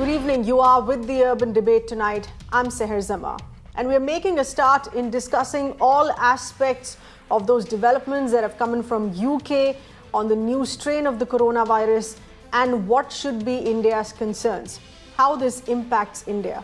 Good evening. You are with the Urban Debate tonight. I'm Seher Zama. And we're making a start in discussing all aspects of those developments that have come in from UK on the new strain of the coronavirus and what should be India's concerns, how this impacts India.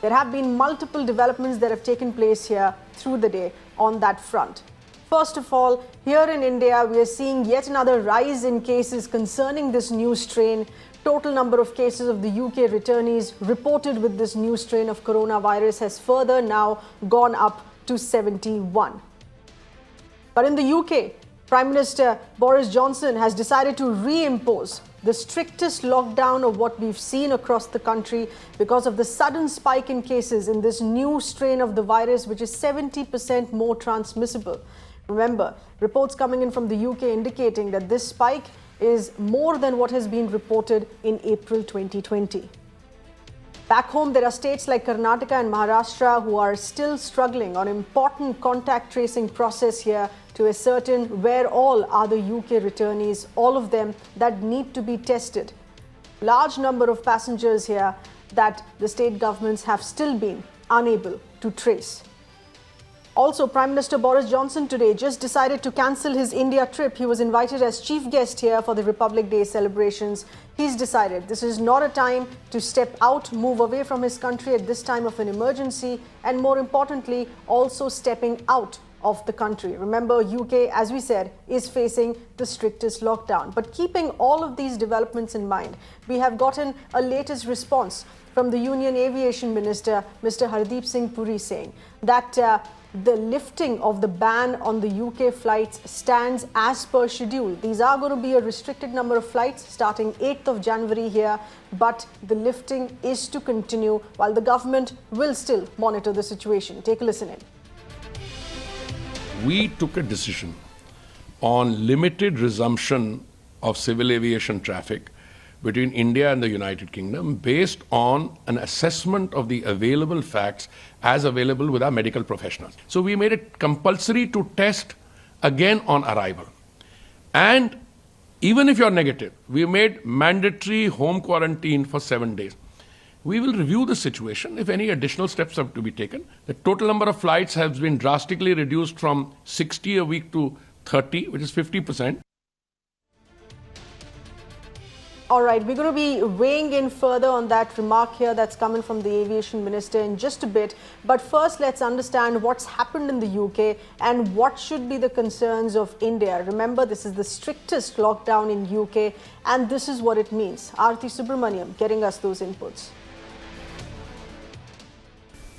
There have been multiple developments that have taken place here through the day on that front. First of all, here in India, we are seeing yet another rise in cases concerning this new strain. Total number of cases of the UK returnees reported with this new strain of coronavirus has further now gone up to 71. But in the UK, Prime Minister Boris Johnson has decided to reimpose the strictest lockdown of what we've seen across the country because of the sudden spike in cases in this new strain of the virus, which is 70% more transmissible. Remember, reports coming in from the UK indicating that this spike is more than what has been reported in April 2020. Back home, there are states like Karnataka and Maharashtra who are still struggling on important contact tracing process here to ascertain where all are the UK returnees, all of them that need to be tested. Large number of passengers here that the state governments have still been unable to trace. Also, Prime Minister Boris Johnson today just decided to cancel his India trip. He was invited as chief guest here for the Republic Day celebrations. He's decided this is not a time to step out, move away from his country at this time of an emergency, and more importantly, also stepping out of the country. Remember, UK, as we said, is facing the strictest lockdown. But keeping all of these developments in mind, we have gotten a latest response from the Union Aviation Minister, Mr. Hardeep Singh Puri, saying that the lifting of the ban on the UK flights stands as per schedule. These are going to be a restricted number of flights starting 8th of January here, but the lifting is to continue while the government will still monitor the situation. Take a listen in. We took a decision on limited resumption of civil aviation traffic between India and the United Kingdom based on an assessment of the available facts as available with our medical professionals. So we made it compulsory to test again on arrival. And even if you're negative, we made mandatory home quarantine for 7 days. We will review the situation if any additional steps have to be taken. The total number of flights has been drastically reduced from 60 a week to 30, which is 50%. All right, we're going to be weighing in further on that remark here that's coming from the aviation minister in just a bit. But first, let's understand what's happened in the UK and what should be the concerns of India. Remember, this is the strictest lockdown in UK, and this is what it means. Aarti Subramaniam getting us those inputs.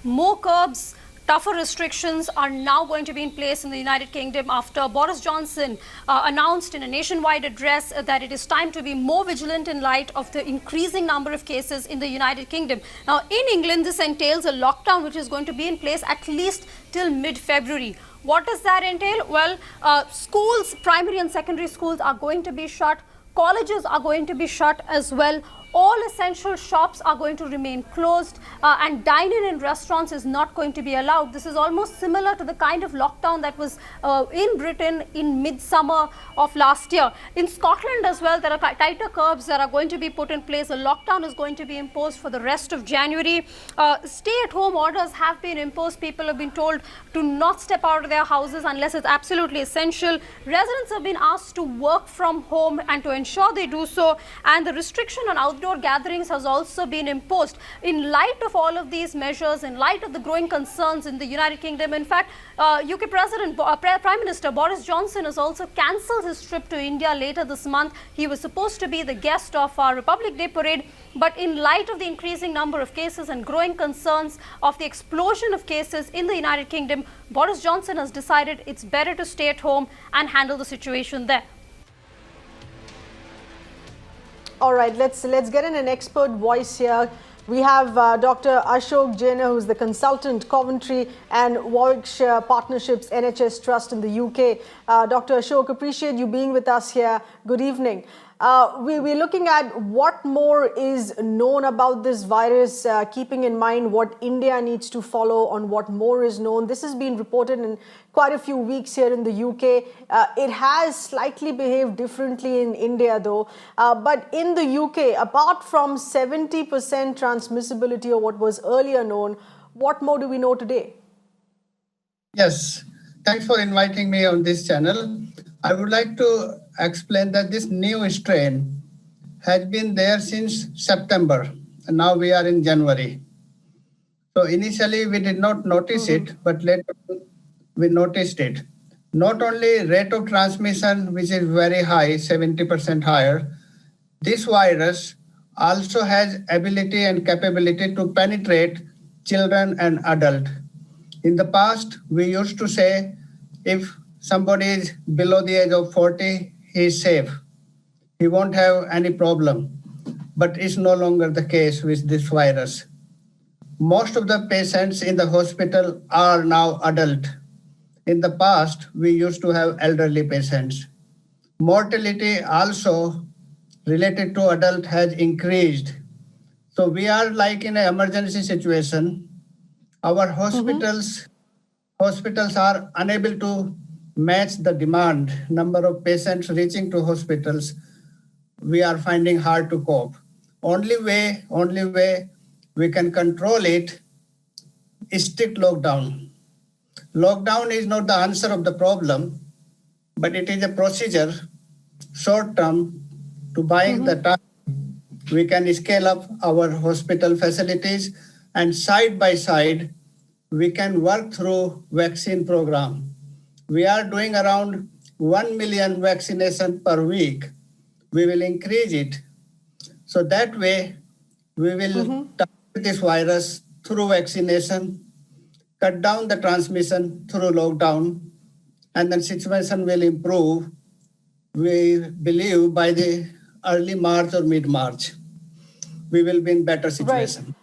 More curbs, tougher restrictions are now going to be in place in the United Kingdom after Boris Johnson announced in a nationwide address that it is time to be more vigilant in light of the increasing number of cases in the United Kingdom. Now, in England, this entails a lockdown which is going to be in place at least till mid-February. What does that entail? Well, schools, primary and secondary schools are going to be shut. Colleges are going to be shut as well. All essential shops are going to remain closed and dining in restaurants is not going to be allowed. This is almost similar to the kind of lockdown that was in Britain in midsummer of last year. In Scotland as well, there are tighter curbs that are going to be put in place. A lockdown is going to be imposed for the rest of January. Stay-at-home orders have been imposed. People have been told to not step out of their houses unless it's absolutely essential. Residents have been asked to work from home and to ensure they do so. And the restriction on outdoor gatherings has also been imposed. In light of all of these measures, in light of the growing concerns in the United Kingdom, in fact, UK Prime Minister Boris Johnson has also cancelled his trip to India later this month. He was supposed to be the guest of our Republic Day parade, but in light of the increasing number of cases and growing concerns of the explosion of cases in the United Kingdom, Boris Johnson has decided it's better to stay at home and handle the situation there. All right, let's get in an expert voice here. We have Dr. Ashok Jainer, who's the consultant, Coventry and Warwickshire Partnerships NHS Trust in the UK. Dr. Ashok, appreciate you being with us here. Good evening. We're looking at what more is known about this virus, keeping in mind what India needs to follow on what more is known. This has been reported in quite a few weeks here in the UK. It has slightly behaved differently in India, though. But in the UK, apart from 70% transmissibility or what was earlier known, what more do we know today? Yes, thanks for inviting me on this channel. I would like to explain that this new strain has been there since September, and now we are in January. So initially we did not notice it, but later we noticed it. Not only rate of transmission, which is very high, 70% higher, this virus also has ability and capability to penetrate children and adult. In the past, we used to say if somebody is below the age of 40, he is safe. He won't have any problem. But it's no longer the case with this virus. Most of the patients in the hospital are now adult. In the past, we used to have elderly patients. Mortality also related to adult has increased. So we are like in an emergency situation. Our hospitals are unable to match the demand. Number of patients reaching to hospitals, we are finding hard to cope. Only way we can control it is strict lockdown. Lockdown is not the answer of the problem, but it is a procedure, short term, to buying the time. We can scale up our hospital facilities, and side by side, we can work through vaccine program. We are doing around 1 million vaccination per week. We will increase it. So that way, we will target this virus through vaccination, cut down the transmission through lockdown, and then situation will improve, we believe, by the early March or mid-March. We will be in better situation. Right.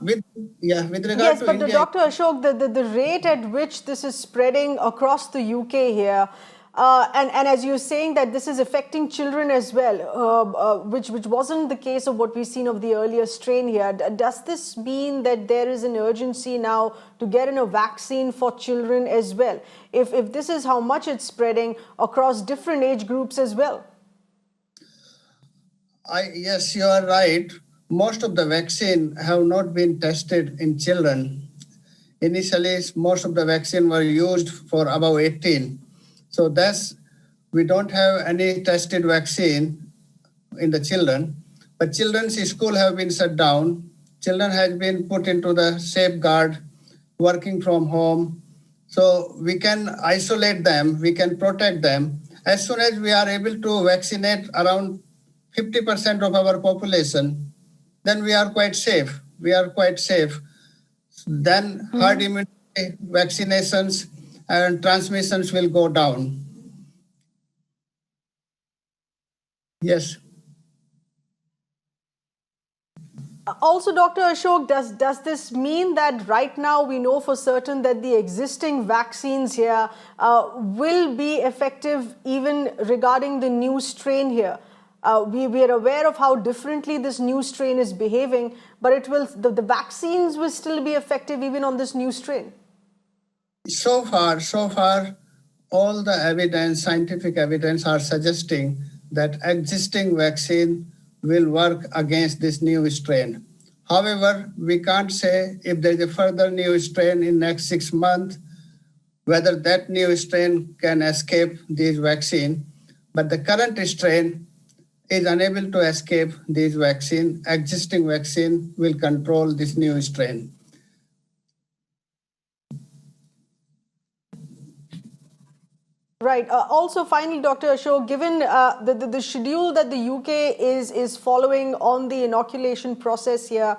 With regard yes, to but India, Dr. Ashok, the rate at which this is spreading across the UK here, and as you're saying that this is affecting children as well, which wasn't the case of what we've seen of the earlier strain here. Does this mean that there is an urgency now to get in a vaccine for children as well? If this is how much it's spreading across different age groups as well? Yes, you are right. Most of the vaccine have not been tested in children. Initially, most of the vaccine were used for above 18. So we don't have any tested vaccine in the children. But children's school have been shut down. Children has been put into the safeguard, working from home. So we can isolate them, we can protect them. As soon as we are able to vaccinate around 50% of our population, then we are quite safe. Then herd immunity, vaccinations, and transmissions will go down. Yes. Also, Dr. Ashok, does this mean that right now we know for certain that the existing vaccines here will be effective even regarding the new strain here? We are aware of how differently this new strain is behaving, but the vaccines will still be effective even on this new strain. So far, all the evidence, scientific evidence, are suggesting that existing vaccine will work against this new strain. However, we can't say if there is a further new strain in next 6 months, whether that new strain can escape this vaccine. But the current strain is unable to escape this vaccine. Existing vaccine will control this new strain. Right. Also, finally, Dr. Ashok, given the schedule that the UK is following on the inoculation process here,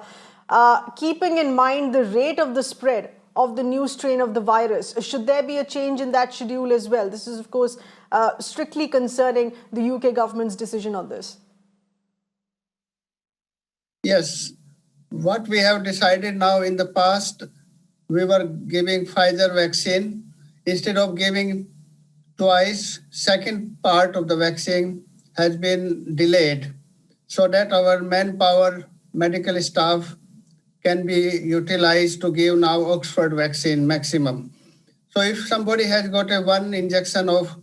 keeping in mind the rate of the spread of the new strain of the virus, should there be a change in that schedule as well? This is, of course, strictly concerning the UK government's decision on this. Yes. What we have decided now, in the past, we were giving Pfizer vaccine. Instead of giving twice, second part of the vaccine has been delayed so that our manpower, medical staff can be utilized to give now Oxford vaccine maximum. So if somebody has got a one injection of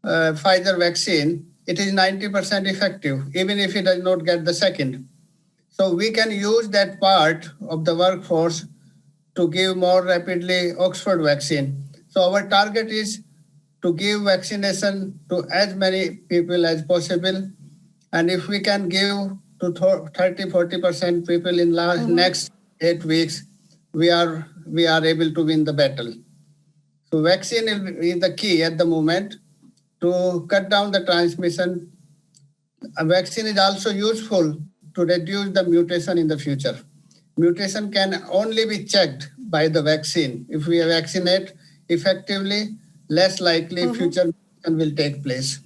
Pfizer vaccine, it is 90% effective, even if he does not get the second. So we can use that part of the workforce to give more rapidly Oxford vaccine. So our target is to give vaccination to as many people as possible. And if we can give to 30-40% people in next 8 weeks, we are able to win the battle. So vaccine is the key at the moment to cut down the transmission. A vaccine is also useful to reduce the mutation in the future. Mutation can only be checked by the vaccine. If we vaccinate effectively, less likely future mutation will take place.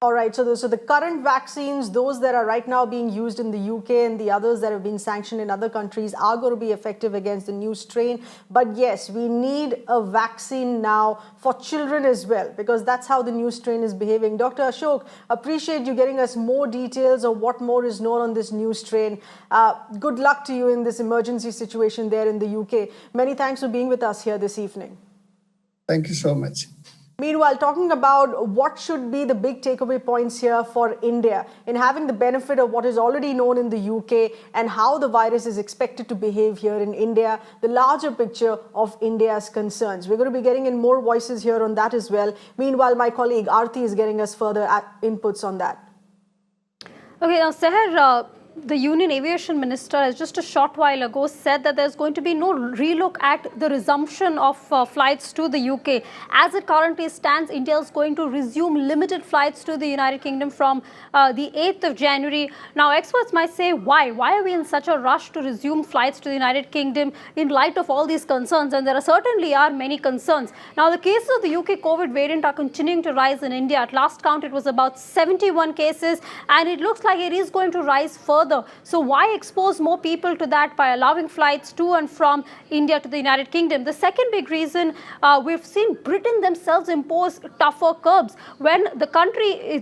All right, so the current vaccines, those that are right now being used in the UK and the others that have been sanctioned in other countries are going to be effective against the new strain. But yes, we need a vaccine now for children as well, because that's how the new strain is behaving. Dr. Ashok, appreciate you getting us more details of what more is known on this new strain. Good luck to you in this emergency situation there in the UK. Many thanks for being with us here this evening. Thank you so much. Meanwhile, talking about what should be the big takeaway points here for India in having the benefit of what is already known in the UK and how the virus is expected to behave here in India, the larger picture of India's concerns. We're going to be getting in more voices here on that as well. Meanwhile, my colleague Aarti is getting us further inputs on that. Okay, now Seher, the Union Aviation Minister just a short while ago said that there's going to be no relook at the resumption of flights to the UK. As it currently stands, India is going to resume limited flights to the United Kingdom from the 8th of January. Now, experts might say, why? Why are we in such a rush to resume flights to the United Kingdom in light of all these concerns? And there certainly are many concerns. Now, the cases of the UK COVID variant are continuing to rise in India. At last count, it was about 71 cases, and it looks like it is going to rise further. So why expose more people to that by allowing flights to and from India to the United Kingdom? The second big reason, we've seen Britain themselves impose tougher curbs when the country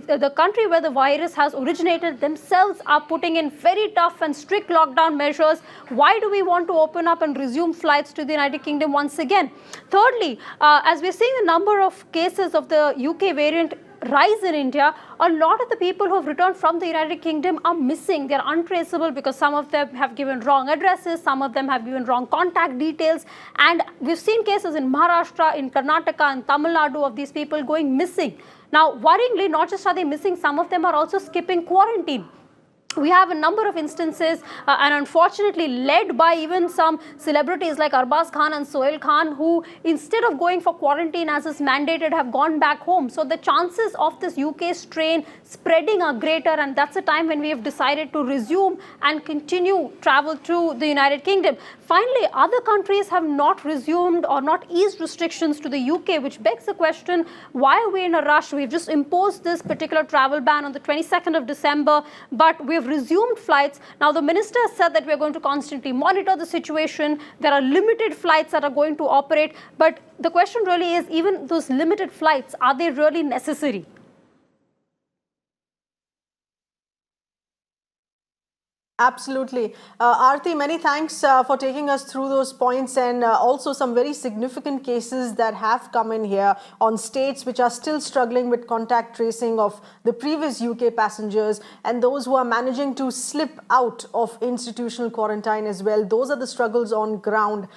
where the virus has originated themselves are putting in very tough and strict lockdown measures. Why do we want to open up and resume flights to the United Kingdom once again? Thirdly, as we're seeing the number of cases of the UK variant rise in India, a lot of the people who have returned from the United Kingdom are missing. They're untraceable because some of them have given wrong addresses, some of them have given wrong contact details, and we've seen cases in Maharashtra, in Karnataka and Tamil Nadu of these people going missing. Now, worryingly, not just are they missing, some of them are also skipping quarantine. We have a number of instances and unfortunately led by even some celebrities like Arbaz Khan and Sohail Khan, who instead of going for quarantine as is mandated have gone back home. So the chances of this UK strain spreading are greater, and that's the time when we have decided to resume and continue travel to the United Kingdom. Finally, other countries have not resumed or not eased restrictions to the UK, which begs the question, why are we in a rush? We've just imposed this particular travel ban on the 22nd of December, but we've resumed flights. Now, the minister has said that we're going to constantly monitor the situation. There are limited flights that are going to operate. But the question really is, even those limited flights, are they really necessary? Absolutely. Aarti, many thanks for taking us through those points, and also some very significant cases that have come in here on states which are still struggling with contact tracing of the previous UK passengers and those who are managing to slip out of institutional quarantine as well. Those are the struggles on ground,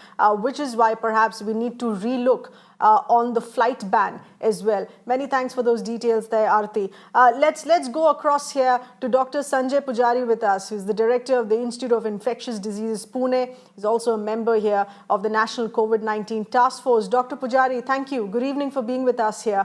which is why perhaps we need to relook on the flight ban as well. Many thanks for those details there, Aarti. Let's go across here to Dr. Sanjay Pujari with us, who's the director of the Institute of Infectious Diseases, Pune. He's also a member here of the National COVID-19 Task Force. Dr. Pujari, thank you. Good evening for being with us here.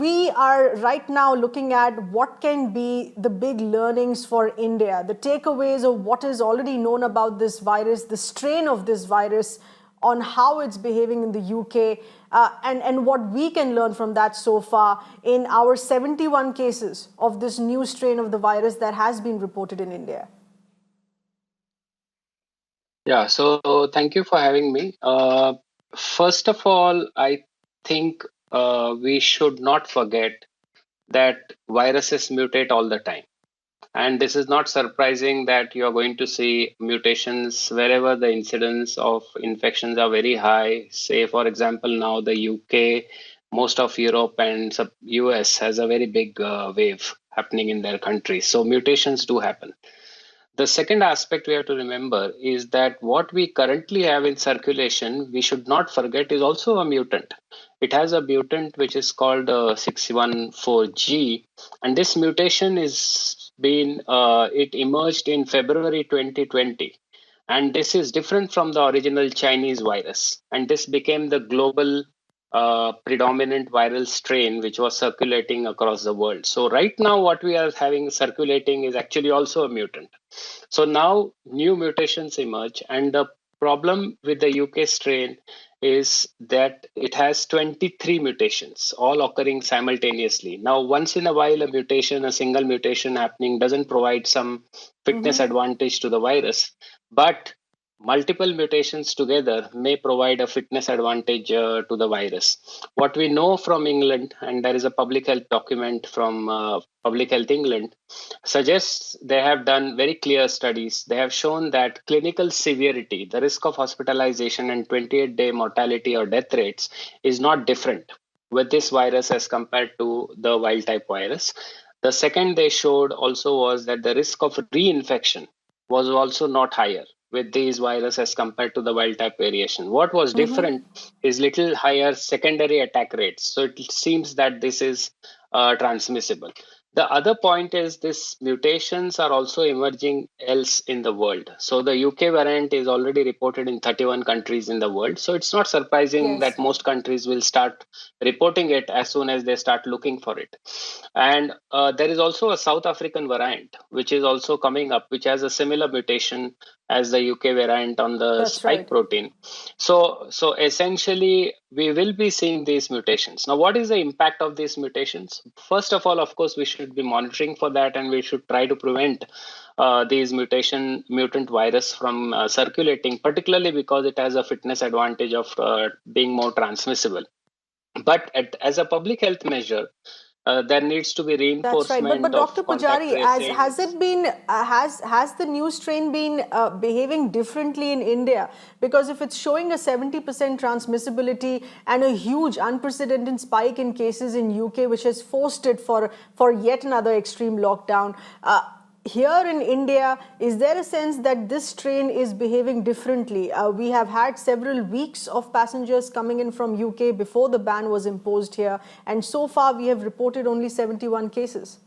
We are right now looking at what can be the big learnings for India, the takeaways of what is already known about this virus, the strain of this virus, on how it's behaving in the UK, and what we can learn from that so far in our 71 cases of this new strain of the virus that has been reported in India. Yeah, so thank you for having me. First of all, I think we should not forget that viruses mutate all the time. And this is not surprising that you are going to see mutations wherever the incidence of infections are very high. Say, for example, now the UK, most of Europe, and US has a very big wave happening in their countries. So mutations do happen. The second aspect we have to remember is that what we currently have in circulation, we should not forget, is also a mutant. It has a mutant which is called 614G, and this mutation it emerged in February 2020, and this is different from the original Chinese virus, and this became the global predominant viral strain which was circulating across the world. So right now, what we are having circulating is actually also a mutant. So now new mutations emerge, and the problem with the UK strain is that it has 23 mutations, all occurring simultaneously. Now, once in a while, a single mutation happening doesn't provide some fitness advantage to the virus, but multiple mutations together may provide a fitness advantage to the virus. What we know from England, and there is a public health document from Public Health England, suggests they have done very clear studies. They have shown that clinical severity, the risk of hospitalization and 28-day mortality or death rates is not different with this virus as compared to the wild type virus. The second they showed also was that the risk of reinfection was also not higher with these viruses as compared to the wild type variation. What was different is little higher secondary attack rates. So it seems that this is transmissible. The other point is these mutations are also emerging else in the world. So the UK variant is already reported in 31 countries in the world. So it's not surprising that most countries will start reporting it as soon as they start looking for it. And there is also a South African variant, which is also coming up, which has a similar mutation as the UK variant on the spike protein. So essentially, we will be seeing these mutations. Now, what is the impact of these mutations? First of all, of course, we should be monitoring for that, and we should try to prevent these mutant virus from circulating, particularly because it has a fitness advantage of being more transmissible. But as a public health measure, there needs to be reinforcement But of Dr. contact Pujari, tracing. has it been has the new strain been behaving differently in India? Because if it's showing a 70% transmissibility and a huge unprecedented spike in cases in UK, which has forced it for yet another extreme lockdown. Here in India, is there a sense that this strain is behaving differently? We have had several weeks of passengers coming in from UK before the ban was imposed here, and so far we have reported only 71 cases.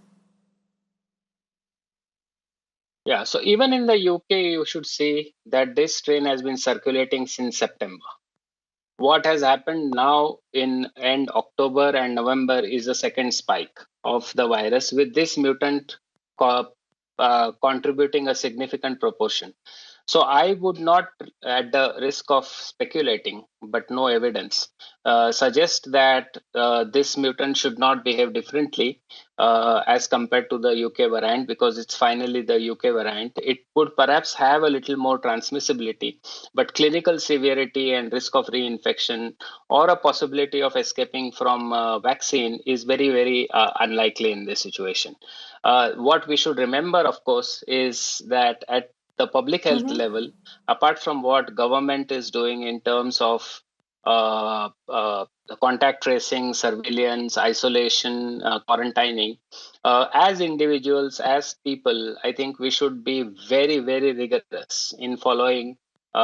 Yeah, so even in the UK, you should see that this strain has been circulating since September. What has happened now in end October and November is a second spike of the virus, with this mutant contributing a significant proportion. So I would not, at the risk of speculating, but no evidence, suggest that this mutant should not behave differently as compared to the UK variant, because it's finally the UK variant. It would perhaps have a little more transmissibility, but clinical severity and risk of reinfection or a possibility of escaping from vaccine is very, very unlikely in this situation. What we should remember, of course, is that at the public health level, apart from what government is doing in terms of contact tracing, surveillance, isolation, quarantining, as individuals, as people, I think we should be very, very rigorous in following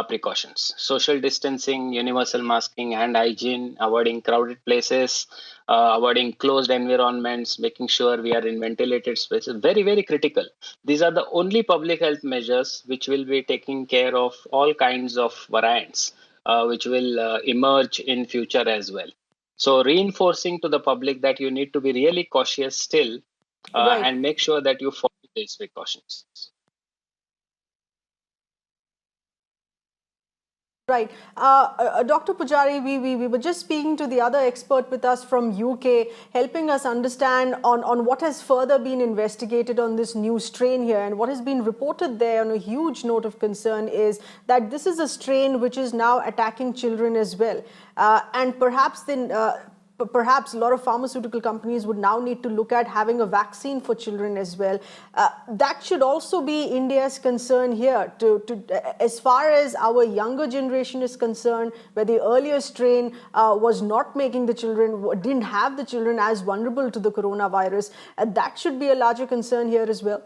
precautions. Social distancing, universal masking, hand hygiene, avoiding crowded places, avoiding closed environments, making sure we are in ventilated spaces, very, very critical. These are the only public health measures which will be taking care of all kinds of variants which will emerge in future as well. So reinforcing to the public that you need to be really cautious still and make sure that you follow these precautions. Right. Dr. Pujari, we were just speaking to the other expert with us from UK, helping us understand on what has further been investigated on this new strain here. And what has been reported there on a huge note of concern is that this is a strain which is now attacking children as well. And perhaps then... perhaps a lot of pharmaceutical companies would now need to look at having a vaccine for children as well. That should also be India's concern here. As far as our younger generation is concerned, where the earlier strain was not making the children, didn't have the children as vulnerable to the coronavirus, that should be a larger concern here as well.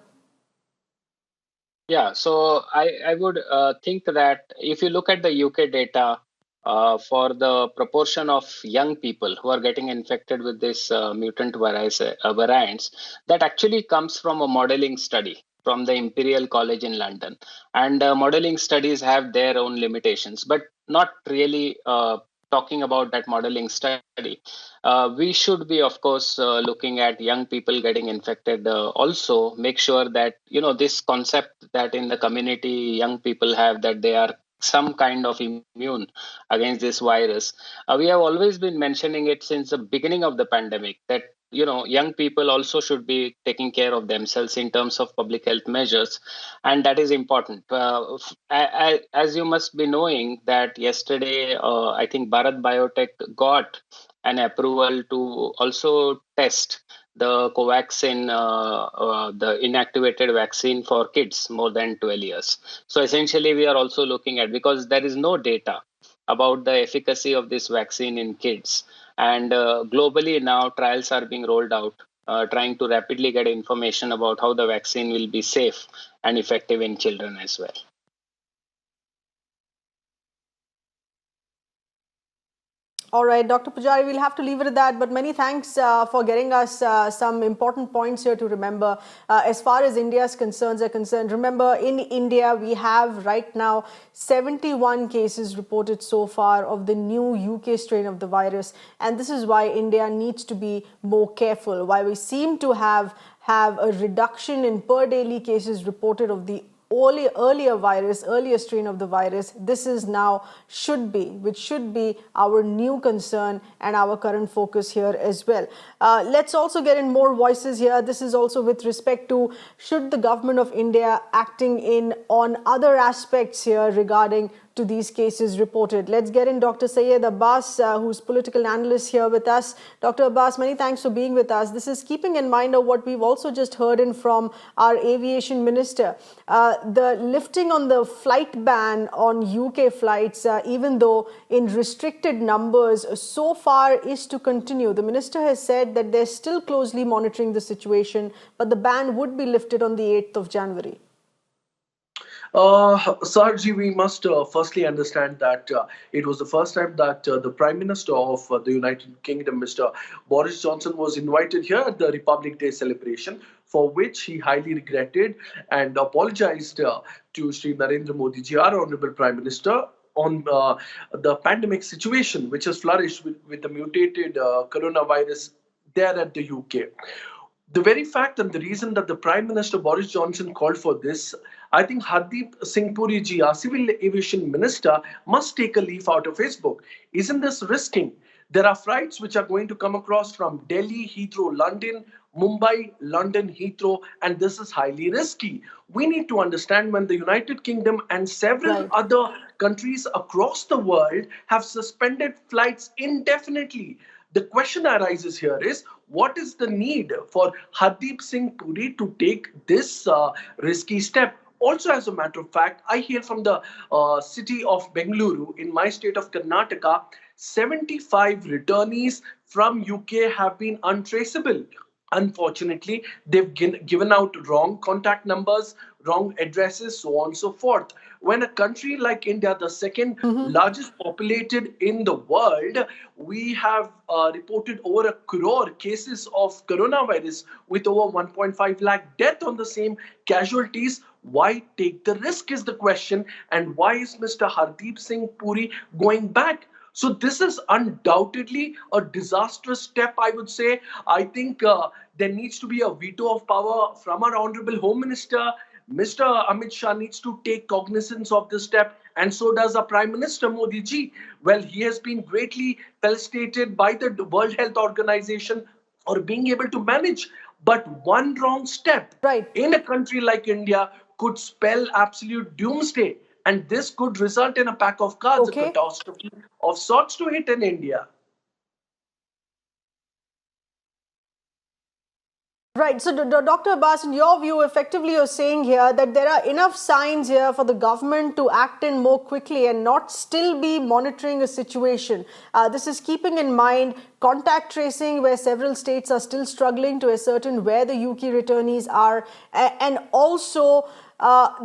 Yeah, so I would think that if you look at the UK data for the proportion of young people who are getting infected with this mutant variants, that actually comes from a modeling study from the Imperial College in London. And modeling studies have their own limitations, but not really talking about that modeling study. We should be, of course, looking at young people getting infected. Also, make sure that this concept that in the community young people have, that they are some kind of immune against this virus. We have always been mentioning it since the beginning of the pandemic that young people also should be taking care of themselves in terms of public health measures, and that is important. As you must be knowing that yesterday, I think Bharat Biotech got an approval to also test the Covaxin, the inactivated vaccine for kids more than 12 years. So essentially, we are also looking at, because there is no data about the efficacy of this vaccine in kids. And globally now trials are being rolled out, trying to rapidly get information about how the vaccine will be safe and effective in children as well. All right, Dr. Pujari, we'll have to leave it at that. But many thanks for getting us some important points here to remember. As far as India's concerns are concerned, remember in India, we have right now 71 cases reported so far of the new UK strain of the virus. And this is why India needs to be more careful. While we seem to have a reduction in per daily cases reported of the earlier strain of the virus, this is now should be our new concern and our current focus here as well. Let's also get in more voices here. This is also with respect to should the government of India acting in on other aspects here regarding to these cases reported. Let's get in Dr. Syed Abbas, who's political analyst here with us. Dr. Abbas, many thanks for being with us. This is keeping in mind of what we've also just heard in from our aviation minister. The lifting on the flight ban on UK flights, even though in restricted numbers, so far is to continue. The minister has said that they're still closely monitoring the situation, but the ban would be lifted on the 8th of January. Sarji, we must firstly understand that it was the first time that the Prime Minister of the United Kingdom, Mr. Boris Johnson, was invited here at the Republic Day celebration, for which he highly regretted and apologized to Sri Narendra Modi ji, our Honorable Prime Minister, on the pandemic situation which has flourished with the mutated coronavirus there at the UK. The very fact and the reason that the Prime Minister Boris Johnson called for this, I think Hardeep Singh Puri ji, our Civil Aviation Minister, must take a leaf out of his book. Isn't this risking? There are flights which are going to come across from Delhi, Heathrow, London, Mumbai, London, Heathrow, and this is highly risky. We need to understand when the United Kingdom and several other countries across the world have suspended flights indefinitely. The question arises here is, what is the need for Hardeep Singh Puri to take this risky step? Also, as a matter of fact, I hear from the city of Bengaluru in my state of Karnataka, 75 returnees from UK have been untraceable. Unfortunately, they've given out wrong contact numbers, wrong addresses, so on and so forth. When a country like India, the second largest populated in the world, we have reported over 1 crore cases of coronavirus with over 1.5 lakh death on the same casualties. Why take the risk is the question, and why is Mr. Hardeep Singh Puri going back? So this is undoubtedly a disastrous step, I would say. I think there needs to be a veto of power from our Honorable Home Minister. Mr. Amit Shah needs to take cognizance of this step and so does our Prime Minister Modi ji. Well, he has been greatly felicitated by the World Health Organization for being able to manage. But one wrong step Right. in a country like India could spell absolute doomsday. And this could result in a pack of cards, a Okay. catastrophe of sorts to hit in India. Right. So, Dr. Abbas, in your view, effectively you're saying here that there are enough signs here for the government to act in more quickly and not still be monitoring a situation. This is keeping in mind contact tracing, where several states are still struggling to ascertain where the UK returnees are, and also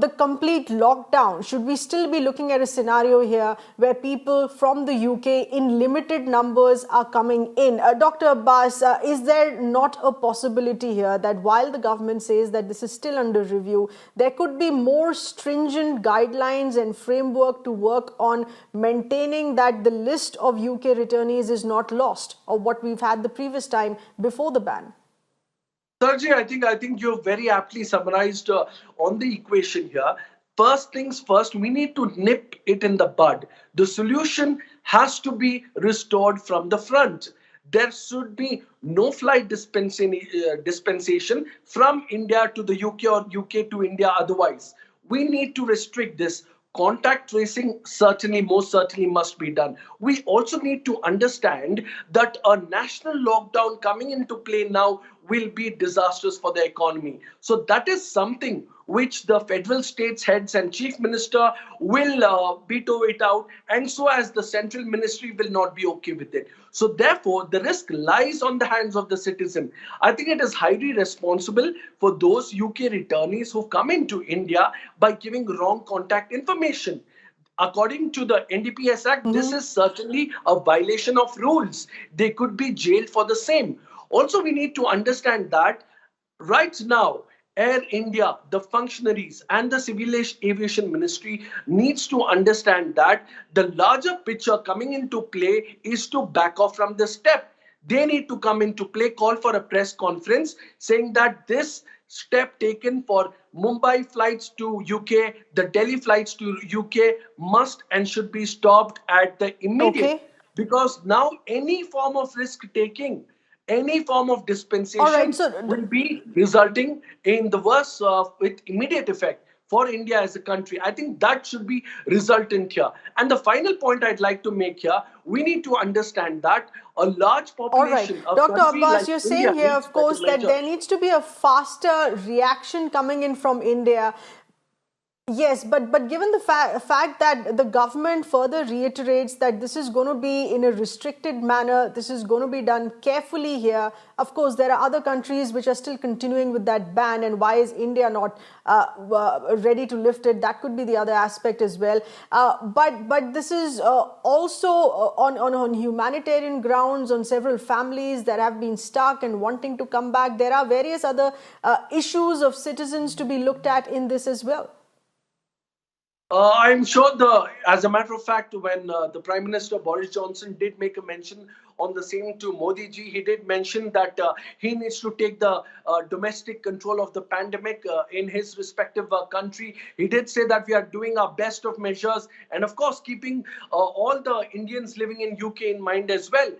the complete lockdown. Should we still be looking at a scenario here where people from the UK in limited numbers are coming in? Dr. Abbas, is there not a possibility here that while the government says that this is still under review, there could be more stringent guidelines and framework to work on maintaining that the list of UK returnees is not lost, or what we've had the previous time before the ban? Sergey, I think you've very aptly summarized on the equation here. First things first, we need to nip it in the bud. The solution has to be restored from the front. There should be no flight dispensation from India to the UK or UK to India otherwise. We need to restrict this. Contact tracing certainly, most certainly must be done. We also need to understand that a national lockdown coming into play now will be disastrous for the economy. So that is something which the federal states heads and chief minister will veto it out, and so as the central ministry will not be okay with it. So therefore, the risk lies on the hands of the citizen. I think it is highly responsible for those UK returnees who come into India by giving wrong contact information. According to the NDPS Act, this is certainly a violation of rules. They could be jailed for the same. Also, we need to understand that right now, Air India, the functionaries and the Civil Aviation Ministry needs to understand that the larger picture coming into play is to back off from this step. They need to come into play, call for a press conference saying that this step taken for Mumbai flights to UK, the Delhi flights to UK must and should be stopped at the immediate. Okay. Because now any form of risk taking, any form of dispensation All right, so will be resulting in the worst with immediate effect for India as a country. I think that should be resultant here. And the final point I'd like to make here, we need to understand that a large population all right, of Dr. country Abbas, like you're India saying here, needs of course, better that there measures. needs to be a faster reaction coming in from India. Yes, but given the fact that the government further reiterates that this is going to be in a restricted manner, this is going to be done carefully here. Of course, there are other countries which are still continuing with that ban, and why is India not ready to lift it? That could be the other aspect as well. But this is also on humanitarian grounds, on several families that have been stuck and wanting to come back. There are various other issues of citizens to be looked at in this as well. I'm sure as a matter of fact, when the Prime Minister Boris Johnson did make a mention on the same to Modi ji, he did mention that he needs to take the domestic control of the pandemic in his respective country. He did say that we are doing our best of measures, and of course, keeping all the Indians living in UK in mind as well.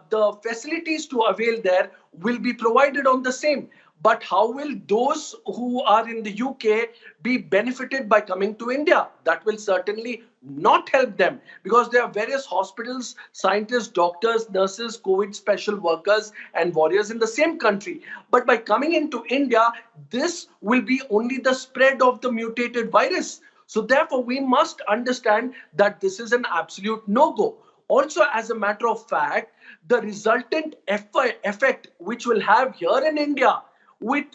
The facilities to avail there will be provided on the same. But how will those who are in the UK be benefited by coming to India? That will certainly not help them, because there are various hospitals, scientists, doctors, nurses, COVID special workers and warriors in the same country. But by coming into India, this will be only the spread of the mutated virus. So therefore, we must understand that this is an absolute no-go. Also, as a matter of fact, the resultant effect which will have here in India, with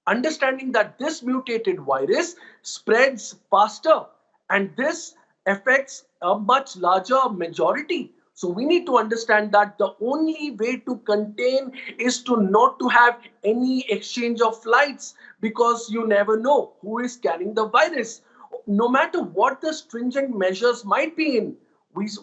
understanding that this mutated virus spreads faster and this affects a much larger majority. So we need to understand that the only way to contain is to not to have any exchange of flights, because you never know who is carrying the virus. No matter what the stringent measures might be in,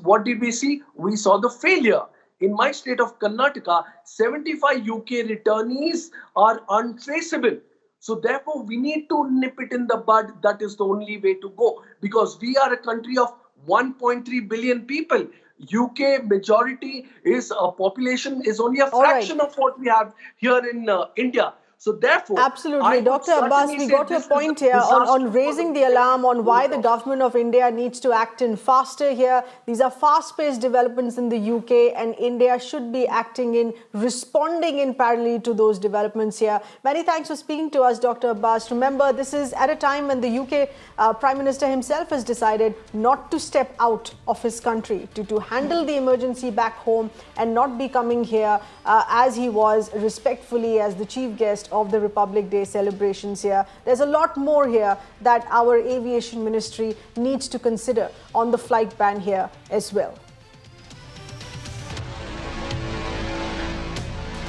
what did we see? We saw the failure. In my state of Karnataka, 75 UK returnees are untraceable. So therefore, we need to nip it in the bud. That is the only way to go, because we are a country of 1.3 billion people. UK majority is a population is only a All right. fraction of what we have here in India. So therefore, Absolutely. I would Dr. Abbas, certainly we say got your this is a point here on disaster for raising the alarm on why the government of India needs to act in faster here. These are fast-paced developments in the UK, and India should be acting in, responding in parallel to those developments here. Many thanks for speaking to us, Dr. Abbas. Remember, this is at a time when the UK Prime Minister himself has decided not to step out of his country to handle the emergency back home and not be coming here as he was respectfully as the chief guest of the Republic Day celebrations here. There's a lot more here that our aviation ministry needs to consider on the flight ban here as well.